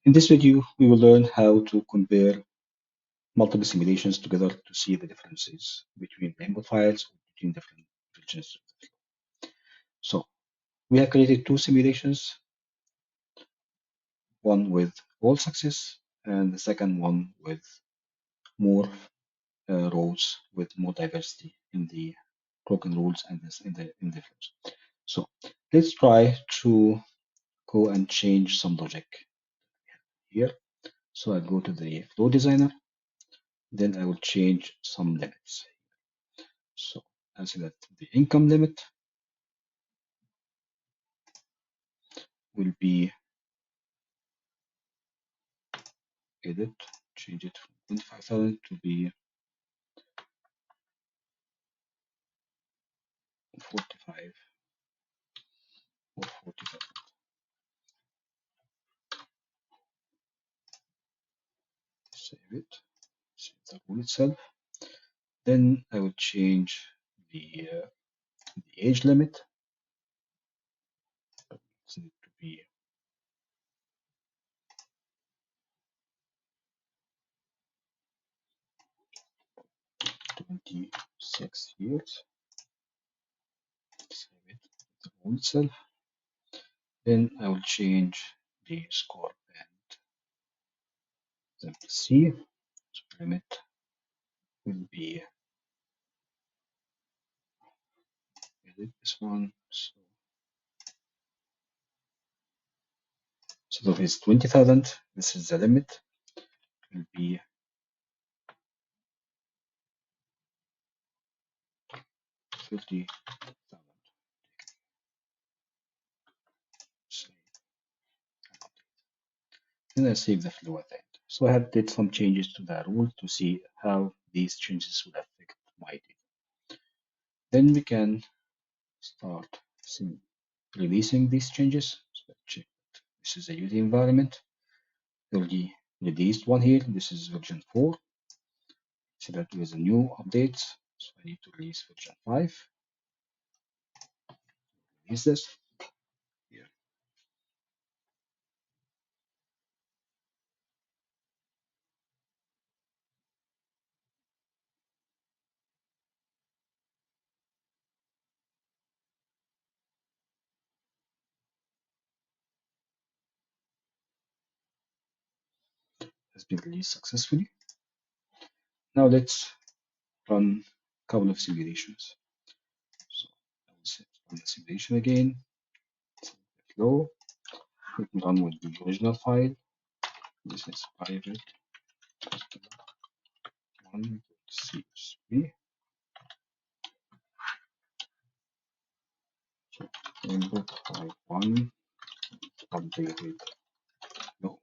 In this video, we will learn how to compare multiple simulations together to see the differences between the input files or between different regions. So we have created two simulations, one with all success and the second one with more rows with more diversity in the broken rules and this in the flows. So let's try to go and change some logic here. So I'll go to the flow designer, then I will change some limits. So I'll say that the income limit will be edit, change it from 25,000 to be 45 or 40,000. Save it, save the rule itself. Then I will change the age limit. Set it to be 26 years. Save it, the rule itself. Then I will change the score and then C. So limit will be edit this one. So if it's 20,000, this is the limit. It will be 50,000. Then I save the flow at the end. So I have did some changes to the rule to see how these changes will affect my data. Then we can start releasing these changes. So check this is a UD environment. Already released one here. This is version 4. So that was a new update. So I need to release version 5. Release this. Here. Has been released successfully. Now let's run a couple of simulations. So I will run the simulation again. Flow. We can run with the original file. This is private customer 1.csv. So input file 1 updated. No,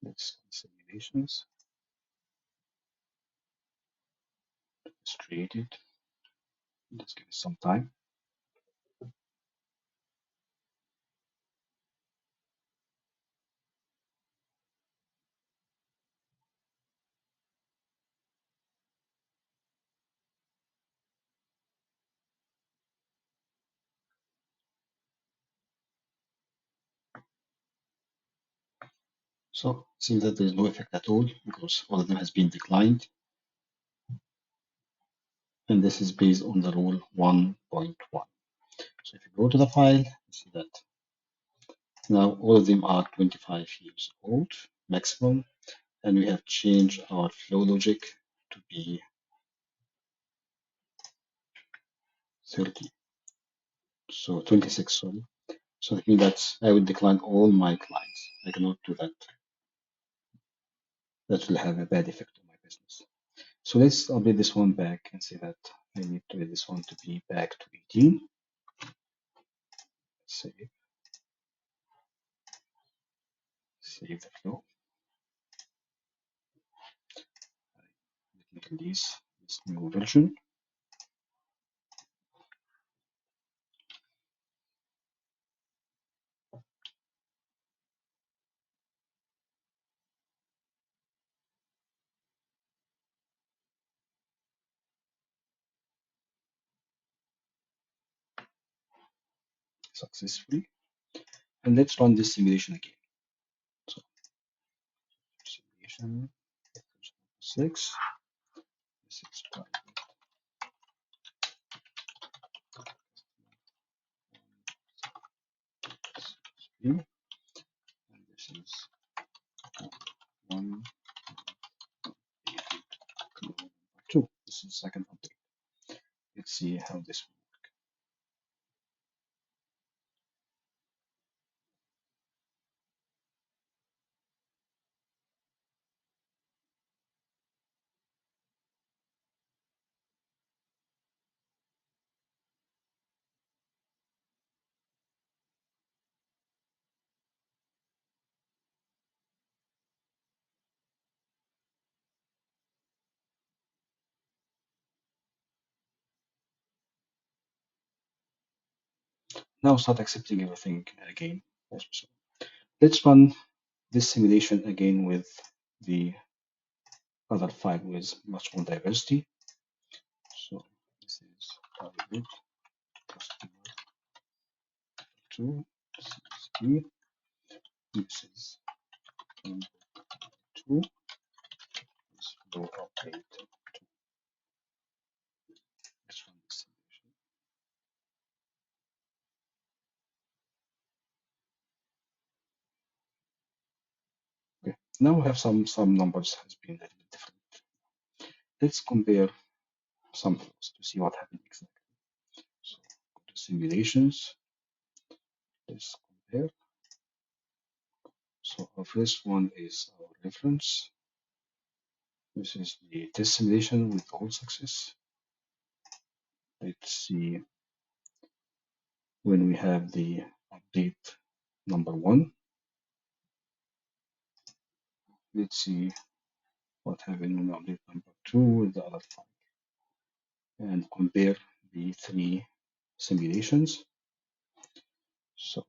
let's simulations. Let's create it. Let's give it some time. So it seems that there's no effect at all because all of them has been declined. And this is based on the rule 1.1. So if you go to the file, you see that now all of them are 25 years old maximum, and we have changed our flow logic to be 30. So 26, sorry. So that means that I will decline all my clients. I cannot do that. That will have a bad effect on my business. So let's update this one back and say that I need to get this one to be back to 18. Save. Save the flow. Let me release this new version. Successfully. And let's run this simulation again. simulation 6. This is private and this is 1 2. This is second update. Let's see how this works. Now start accepting everything again. Let's run this simulation again with the other file with much more diversity. So this is private customer 2. CSV. This is 2. This flow update. Let's run this simulation. Okay. Now we have some numbers has been a little bit different. Let's compare some flows to see what happened exactly. So go to simulations. Let's compare. So our first one is our reference. This is the test simulation with all success. Let's see when we have the update number 1. Let's see what happened when update number 2 with the other file and compare the 3 simulations. So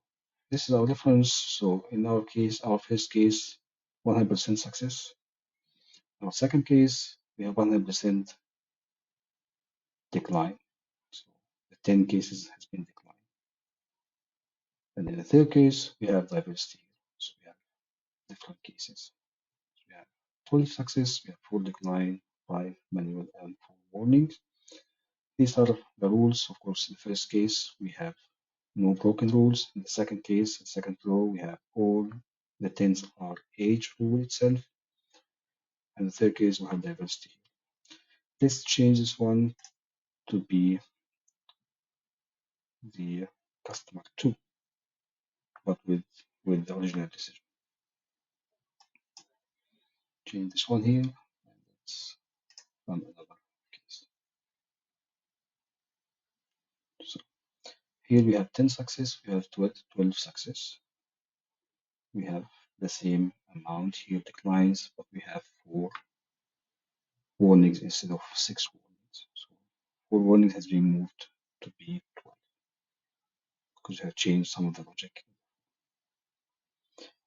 this is our reference. So in our case, our first case, 100% success. Our second case, we have 100% decline. So the 10 cases has been declined. And in the third case, we have diversity. So we have different cases. So we have 12 success, we have 4 decline, 5 manual, and 4 warnings. These are the rules. Of course, in the first case, we have no broken rules. In the second case, the second row, we have all the 10s are age rule itself. And the third case, we have diversity. Let's change this one to be the customer 2, but with the original decision. Change this one here, and let's run another case. So here we have 10 success, we have 12 success. We have the same amount here declines, but we have 4 warnings instead of 6 warnings. So 4 warnings has been moved to be 12 because we have changed some of the logic.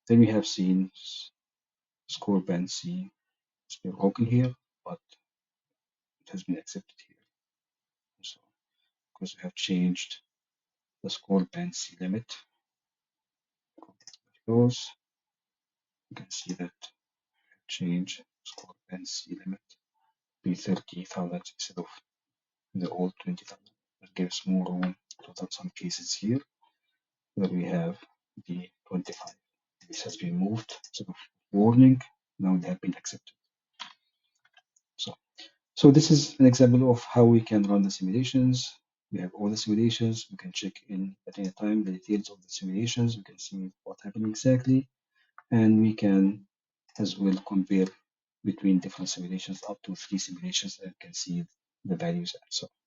Then we have seen score band C has been broken here, but it has been accepted here. So because we have changed the score band C limit, close, you can see that change score band C limit be 30,000 instead of the old 20,000. That gives more room to do some cases here where we have the 25. This has been moved instead of warning. Now they have been accepted. So this is an example of how we can run the simulations. We have all the simulations. We can check in at any time the details of the simulations. We can see what happened exactly, and we can as well compare between different simulations, up to 3 simulations, and can see the values and so on.